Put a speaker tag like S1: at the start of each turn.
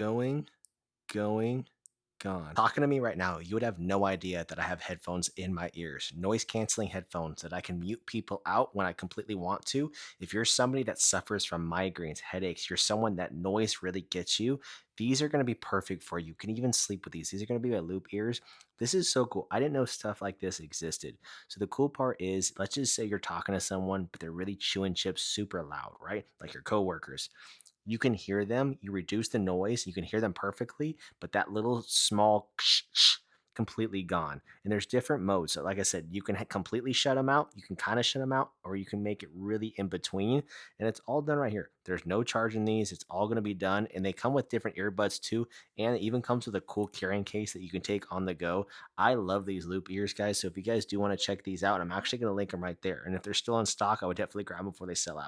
S1: Going, going, gone. Talking to me right now, you would have no idea that I have headphones in my ears, noise canceling headphones that I can mute people out when I completely want to. If you're somebody that suffers from migraines, headaches, you're someone that noise really gets you, these are going to be perfect for you. You can even sleep with these. These are going to be my loop ears. This is so cool. I didn't know stuff like this existed. So the cool part is, let's just say you're talking to someone, but they're really chewing chips super loud, right? Like your coworkers. You can hear them, you reduce the noise, you can hear them perfectly, but that little small completely gone. And there's different modes. So like I said, you can completely shut them out, you can kind of shut them out, or you can make it really in between. And it's all done right here. There's no charge in these. It's all going to be done. And they come with different earbuds too. And it even comes with a cool carrying case that you can take on the go. I love these loop ears, guys. So if you guys do want to check these out, I'm actually going to link them right there. And if they're still in stock, I would definitely grab them before they sell out.